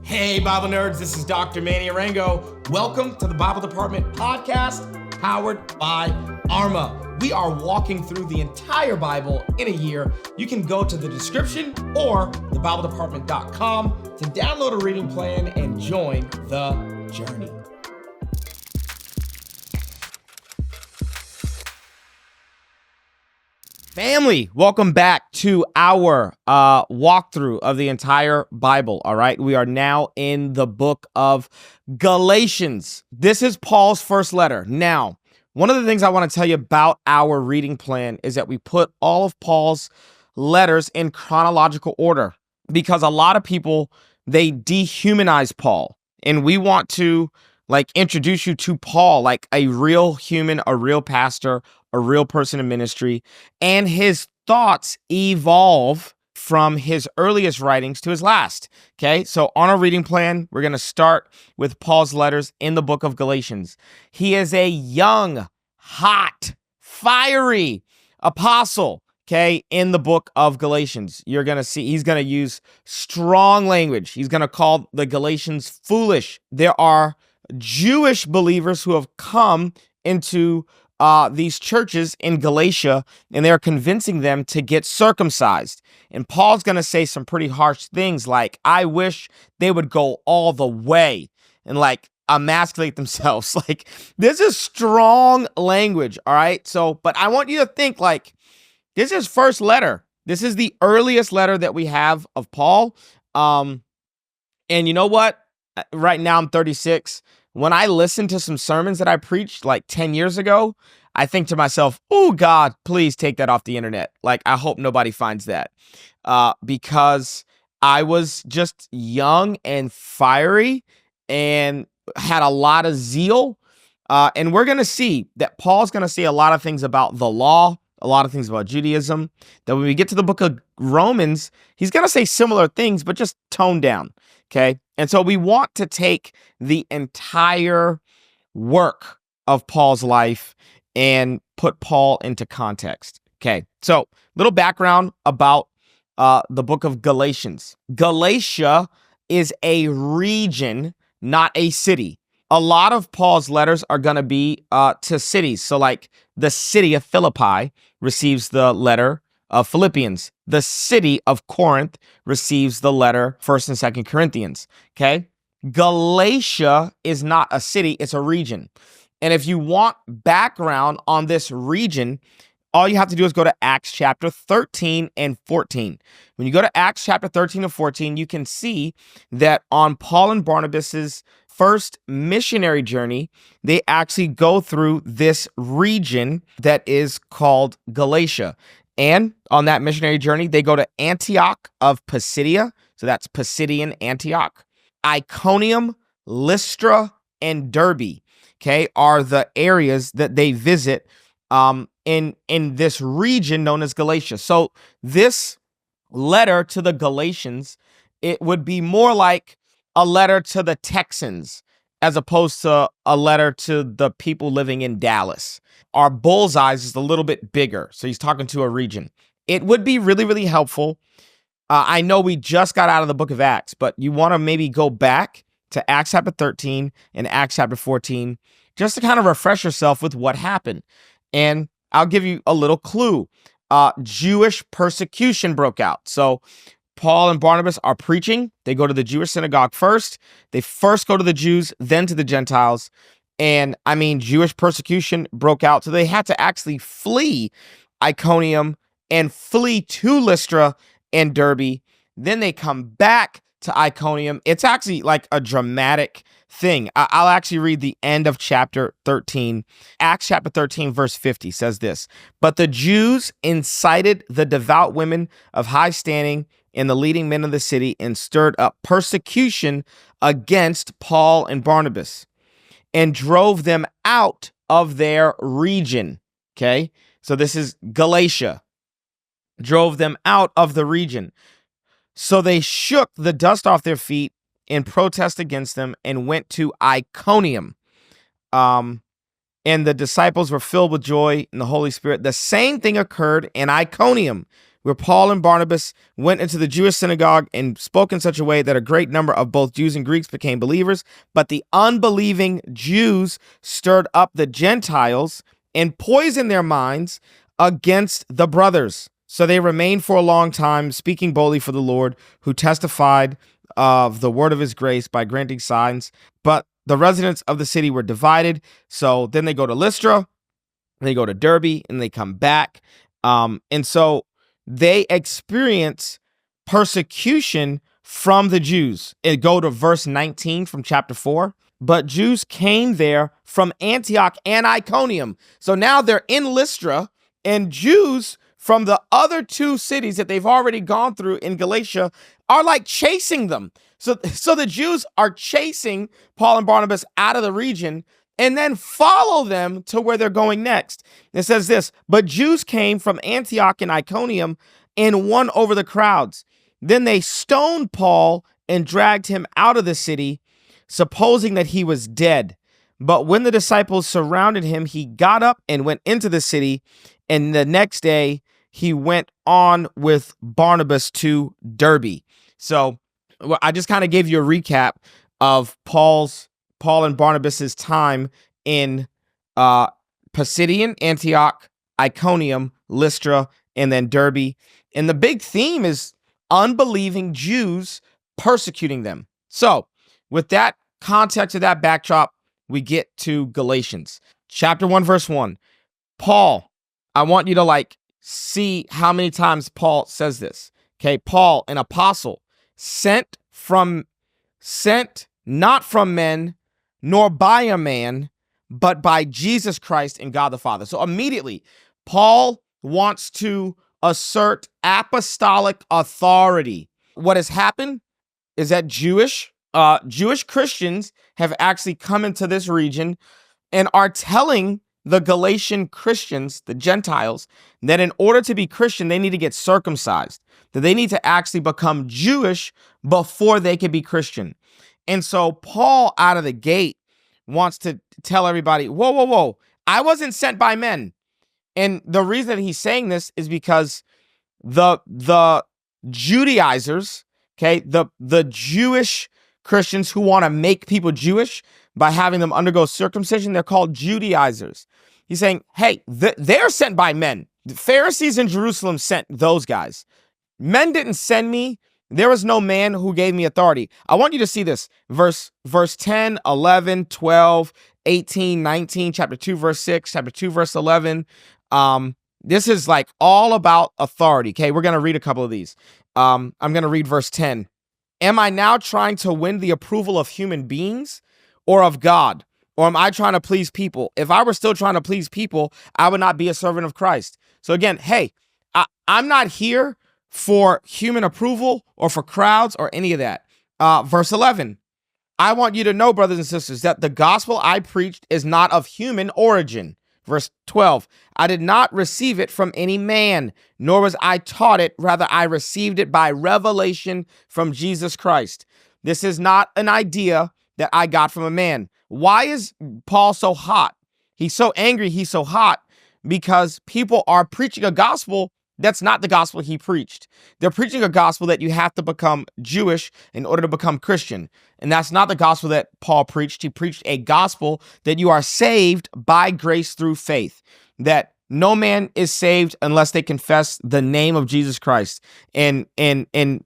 Hey, Bible nerds, this is Dr. Manny Arango. Welcome to the Bible Department podcast, powered by Arma. We are walking through the entire Bible in a year. You can go to the description or thebibledepartment.com to download a reading plan and join the journey. Family, welcome back to our walkthrough of the entire Bible, all right? We are now in the book of Galatians. This is Paul's first letter. Now, one of the things I want to tell you about our reading plan is that we put all of Paul's letters in chronological order because a lot of people, they dehumanize Paul, and we want to introduce you to Paul like a real human, a real pastor, a real person in ministry, and his thoughts evolve from his earliest writings to his last. Okay, so on our reading plan, we're going to start with Paul's letters in the book of Galatians. He is a young, hot, fiery apostle, okay, in the book of Galatians. You're going to see he's going to use strong language. He's going to call the Galatians foolish. There are Jewish believers who have come into these churches in Galatia, and they're convincing them to get circumcised. And Paul's going to say some pretty harsh things like, I wish they would go all the way and emasculate themselves. This is strong language, all right? So, but I want you to think this is first letter. This is the earliest letter that we have of Paul. And you know what? Right now I'm 36. When I listen to some sermons that I preached 10 years ago, I think to myself, oh God, please take that off the internet. I hope nobody finds that because I was just young and fiery and had a lot of zeal. And we're going to see that Paul's going to say a lot of things about the law, a lot of things about Judaism, that when we get to the book of Romans, he's going to say similar things, but just toned down. Okay. And so we want to take the entire work of Paul's life and put Paul into context. Okay. So little background about the book of Galatians. Galatia is a region, not a city. A lot of Paul's letters are going to be to cities. So the city of Philippi receives the letter of Philippians. The city of Corinth receives the letter 1st and 2nd Corinthians. Okay. Galatia is not a city, it's a region. And if you want background on this region, all you have to do is go to Acts chapter 13 and 14. When you go to Acts chapter 13 and 14, you can see that on Paul and Barnabas's first missionary journey, they actually go through this region that is called Galatia. And on that missionary journey, they go to Antioch of Pisidia. So that's Pisidian Antioch. Iconium, Lystra, and Derbe, okay, are the areas that they visit in this region known as Galatia. So this letter to the Galatians, it would be more like a letter to the Texans as opposed to a letter to the people living in Dallas. Our bullseyes is a little bit bigger, so he's talking to a region. It would be really, really helpful. I know we just got out of the book of Acts, but you want to maybe go back to Acts chapter 13 and Acts chapter 14 just to kind of refresh yourself with what happened. And I'll give you a little clue. Jewish persecution broke out. So Paul and Barnabas are preaching. They go to the Jewish synagogue first. They first go to the Jews, then to the Gentiles. And Jewish persecution broke out. So they had to actually flee Iconium and flee to Lystra and Derbe. Then they come back to Iconium. It's actually a dramatic thing. I'll actually read the end of chapter 13. Acts chapter 13, verse 50 says this: But the Jews incited the devout women of high standing and the leading men of the city and stirred up persecution against Paul and Barnabas and drove them out of their region. Okay, so this is Galatia. Drove them out of the region. So they shook the dust off their feet in protest against them and went to Iconium. And the disciples were filled with joy in the Holy Spirit. The same thing occurred in Iconium, where Paul and Barnabas went into the Jewish synagogue and spoke in such a way that a great number of both Jews and Greeks became believers. But the unbelieving Jews stirred up the Gentiles and poisoned their minds against the brothers. So they remained for a long time, speaking boldly for the Lord, who testified of the word of his grace by granting signs. But the residents of the city were divided. So then they go to Lystra, they go to Derbe, and they come back. And so they experience persecution from the Jews. And go to verse 19 from chapter 4. But Jews came there from Antioch and Iconium. So now they're in Lystra, and Jews from the other two cities that they've already gone through in Galatia are like chasing them. So the Jews are chasing Paul and Barnabas out of the region and then follow them to where they're going next. It says this, but Jews came from Antioch and Iconium and won over the crowds. Then they stoned Paul and dragged him out of the city, supposing that he was dead. But when the disciples surrounded him, he got up and went into the city. And the next day, he went on with Barnabas to Derbe. So I just kind of gave you a recap of Paul and Barnabas's time in Pisidian, Antioch, Iconium, Lystra, and then Derbe. And the big theme is unbelieving Jews persecuting them. So with that context of that backdrop, we get to Galatians chapter 1, verse 1. Paul, I want you to see how many times Paul says this. Okay, Paul, an apostle, sent not from men, nor by a man, but by Jesus Christ and God the Father. So immediately, Paul wants to assert apostolic authority. What has happened is that Jewish Christians have actually come into this region and are telling the Galatian Christians, the Gentiles, that in order to be Christian, they need to get circumcised, that they need to actually become Jewish before they can be Christian. And so Paul, out of the gate, wants to tell everybody, whoa, I wasn't sent by men. And the reason that he's saying this is because the Judaizers, okay, the Jewish Christians who want to make people Jewish by having them undergo circumcision, they're called Judaizers. He's saying, hey, they're sent by men. The Pharisees in Jerusalem sent those guys. Men didn't send me. There was no man who gave me authority. I want you to see this. Verse 10, 11, 12, 18, 19, chapter 2, verse 6, chapter 2, verse 11. This is all about authority. Okay, we're going to read a couple of these. I'm going to read verse 10. Am I now trying to win the approval of human beings or of God? Or am I trying to please people? If I were still trying to please people, I would not be a servant of Christ. So again, hey, I'm not here for human approval or for crowds or any of that. Verse 11, I want you to know, brothers and sisters, that the gospel I preached is not of human origin. Verse 12, I did not receive it from any man, nor was I taught it. Rather, I received it by revelation from Jesus Christ. This is not an idea that I got from a man. Why is Paul so hot? He's so angry, he's so hot, because people are preaching a gospel that's not the gospel he preached. They're preaching a gospel that you have to become Jewish in order to become Christian. And that's not the gospel that Paul preached. He preached a gospel that you are saved by grace through faith, that no man is saved unless they confess the name of Jesus Christ. And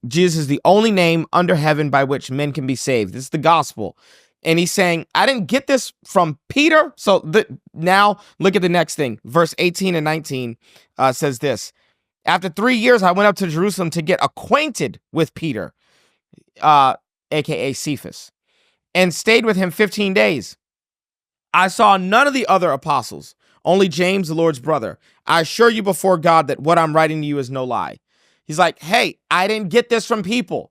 Jesus is the only name under heaven by which men can be saved. This is the gospel. And he's saying, I didn't get this from Peter. So now look at the next thing. Verse 18 and 19 says this. After 3 years, I went up to Jerusalem to get acquainted with Peter, aka Cephas, and stayed with him 15 days. I saw none of the other apostles, only James, the Lord's brother. I assure you before God that what I'm writing to you is no lie. He's like, hey, I didn't get this from people.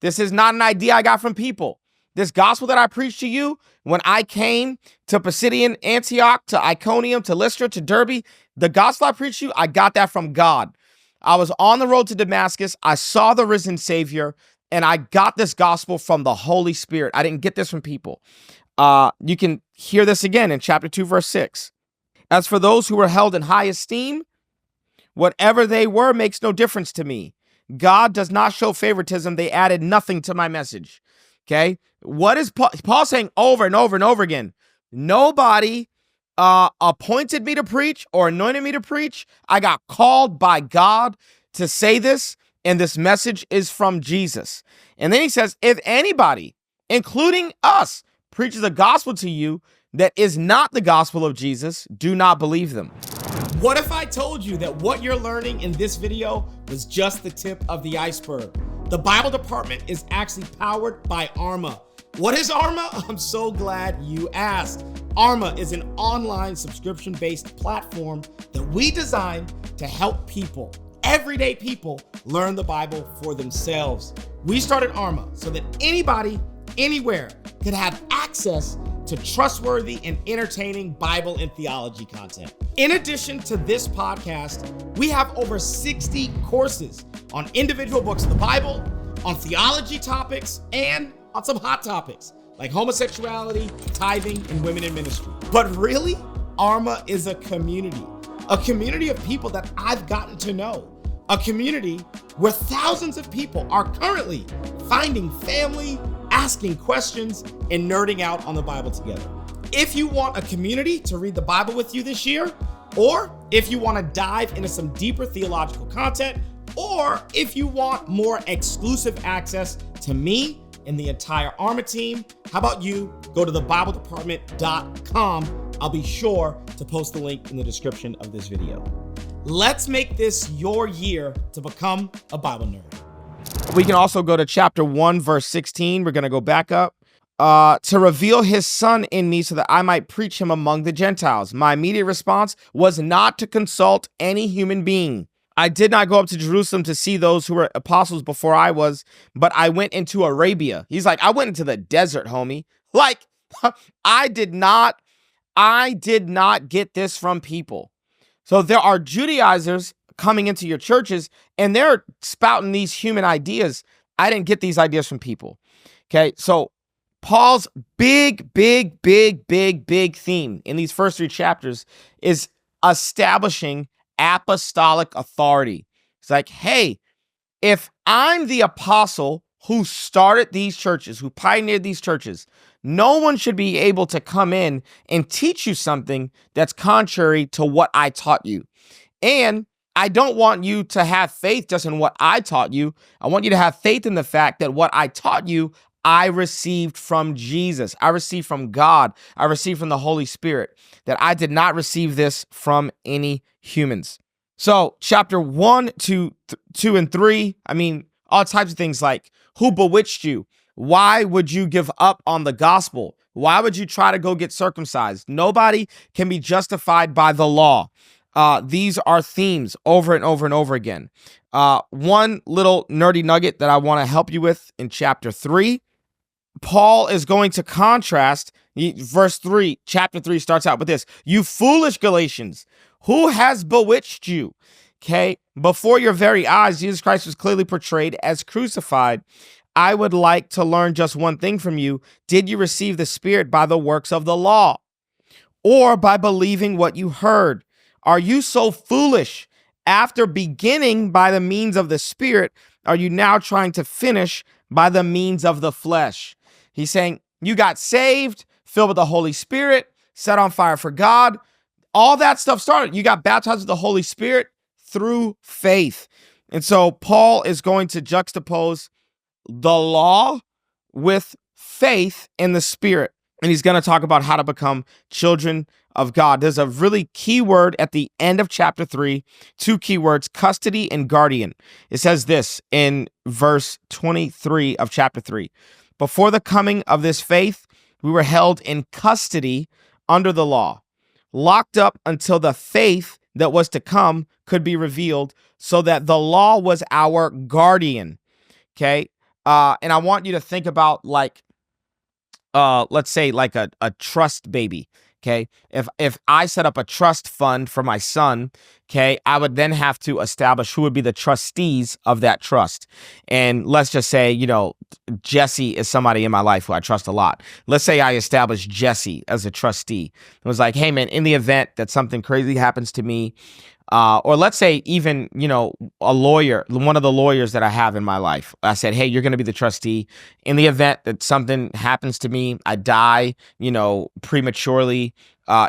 This is not an idea I got from people. This gospel that I preached to you when I came to Pisidian, Antioch, to Iconium, to Lystra, to Derbe, the gospel I preached to you, I got that from God. I was on the road to Damascus. I saw the risen Savior, and I got this gospel from the Holy Spirit. I didn't get this from people. You can hear this again in chapter 2, verse 6. As for those who were held in high esteem, Whatever they were makes no difference to me. God does not show favoritism. They added nothing to my message. Okay. What is Paul saying over and over and over again? Nobody appointed me to preach or anointed me to preach. I got called by God to say this, and this message is from Jesus. And then he says, if anybody, including us, preaches a gospel to you that is not the gospel of Jesus, do not believe them. What if I told you that what you're learning in this video was just the tip of the iceberg? The Bible department is actually powered by Arma. What is Arma? I'm so glad you asked. Arma is an online subscription-based platform that we designed to help people, everyday people, learn the Bible for themselves. We started Arma so that anybody, anywhere, could have access to trustworthy and entertaining Bible and theology content. In addition to this podcast, we have over 60 courses on individual books of the Bible, on theology topics, and on some hot topics like homosexuality, tithing, and women in ministry. But really, Arma is a community of people that I've gotten to know, a community where thousands of people are currently finding family, asking questions, and nerding out on the Bible together. If you want a community to read the Bible with you this year, or if you want to dive into some deeper theological content, or if you want more exclusive access to me and the entire Arma team, how about you go to thebibledepartment.com. I'll be sure to post the link in the description of this video. Let's make this your year to become a Bible nerd. We can also go to chapter 1, verse 16. We're going to go back up. To reveal his son in me so that I might preach him among the Gentiles. My immediate response was not to consult any human being. I did not go up to Jerusalem to see those who were apostles before I was, but I went into Arabia. He's like, I went into the desert, homie. Like, I did not get this from people. So there are Judaizers coming into your churches and they're spouting these human ideas. I didn't get these ideas from people. Okay. So Paul's big theme in these first 3 chapters is establishing apostolic authority. It's like, hey, if I'm the apostle who started these churches, who pioneered these churches, no one should be able to come in and teach you something that's contrary to what I taught you. And I don't want you to have faith just in what I taught you. I want you to have faith in the fact that what I taught you, I received from Jesus. I received from God. I received from the Holy Spirit. That I did not receive this from any humans. So chapter 1 to 2 and 3, I mean, all types of things like, who bewitched you? Why would you give up on the gospel? Why would you try to go get circumcised? Nobody can be justified by the law. These are themes over and over and over again. One little nerdy nugget that I want to help you with in chapter 3, Paul is going to contrast verse 3. Chapter 3 starts out with this: you foolish Galatians, who has bewitched you? Okay, before your very eyes, Jesus Christ was clearly portrayed as crucified. I would like to learn just one thing from you. Did you receive the Spirit by the works of the law, or by believing what you heard? Are you so foolish? After beginning by the means of the Spirit, are you now trying to finish by the means of the flesh? He's saying you got saved, filled with the Holy Spirit, set on fire for God. All that stuff started. You got baptized with the Holy Spirit through faith. And so Paul is going to juxtapose the law with faith in the Spirit. And he's going to talk about how to become children of God. There's a really key word at the end of chapter 3, 2 key words, custody and guardian. It says this in verse 23 of chapter 3. Before the coming of this faith, we were held in custody under the law, locked up until the faith that was to come could be revealed, so that the law was our guardian. Okay. And I want you to think about like, let's say like a trust baby. Okay. If I set up a trust fund for my son, okay, I would then have to establish who would be the trustees of that trust. And let's just say, Jesse is somebody in my life who I trust a lot. Let's say I established Jesse as a trustee. It was like, hey man, in the event that something crazy happens to me, or let's say even, a lawyer, one of the lawyers that I have in my life, I said, hey, you're going to be the trustee in the event that something happens to me, I die, prematurely.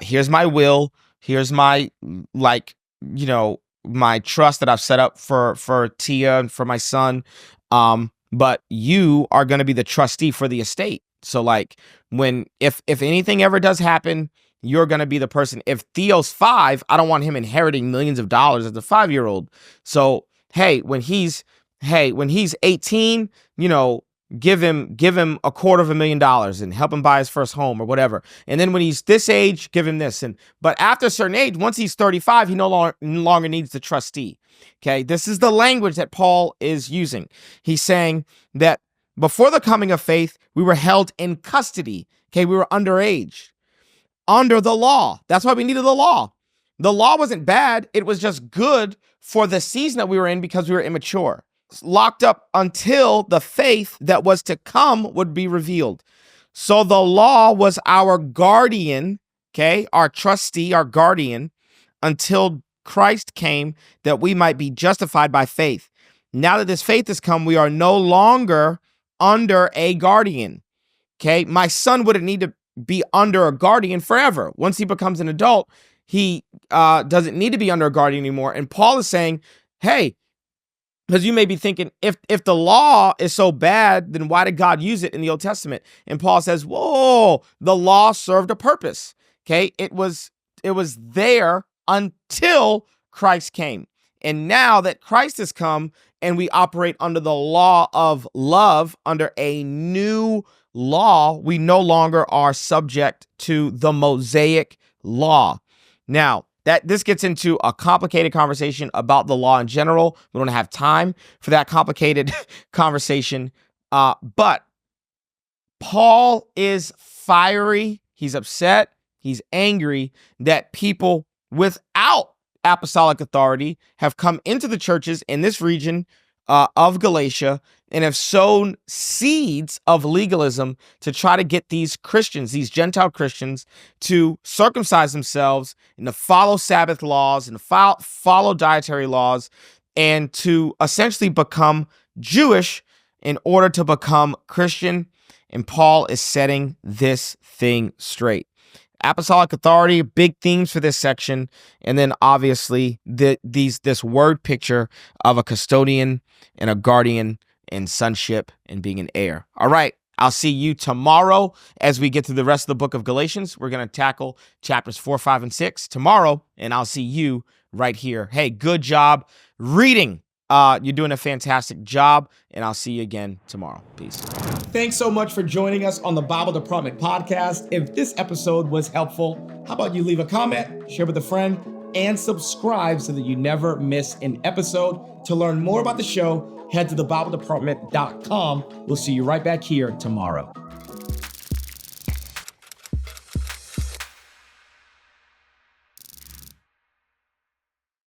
Here's my will. Here's my, my trust that I've set up for Tia and for my son. But you are going to be the trustee for the estate. So like if anything ever does happen, you're going to be the person. If Theo's 5, I don't want him inheriting millions of dollars as a 5-year-old. So, hey, when he's 18, give him $250,000 and help him buy his first home or whatever. And then when he's this age, give him this. But after a certain age, once he's 35, he no longer needs the trustee. Okay. This is the language that Paul is using. He's saying that before the coming of faith, we were held in custody. Okay. We were underage. Under the law. That's why we needed the law. The law wasn't bad. It was just good for the season that we were in because we were immature. Locked up until the faith that was to come would be revealed. So the law was our guardian, okay, our trustee, our guardian, until Christ came that we might be justified by faith. Now that this faith has come, we are no longer under a guardian. Okay, my son wouldn't need to be under a guardian forever. Once he becomes an adult, he doesn't need to be under a guardian anymore. And Paul is saying, hey, because you may be thinking, if the law is so bad, then why did God use it in the Old Testament? And Paul says, whoa, the law served a purpose. Okay, it was there until Christ came. And now that Christ has come and we operate under the law of love, under a new law, we no longer are subject to the Mosaic law. Now, this gets into a complicated conversation about the law in general. We don't have time for that complicated conversation. But Paul is fiery. He's upset. He's angry that people without apostolic authority have come into the churches in this region of Galatia and have sown seeds of legalism to try to get these Christians, these Gentile Christians, to circumcise themselves and to follow Sabbath laws and to follow dietary laws and to essentially become Jewish in order to become Christian. And Paul is setting this thing straight. Apostolic authority, big themes for this section. And then obviously this word picture of a custodian and a guardian and sonship and being an heir. All right. I'll see you tomorrow as we get to the rest of the book of Galatians. We're going to tackle chapters 4, 5, and 6 tomorrow. And I'll see you right here. Hey, good job reading. You're doing a fantastic job. And I'll see you again tomorrow. Peace. Thanks so much for joining us on the Bible Department podcast. If this episode was helpful, how about you leave a comment, share with a friend, and subscribe so that you never miss an episode. To learn more about the show, head to thebibledepartment.com. We'll see you right back here tomorrow.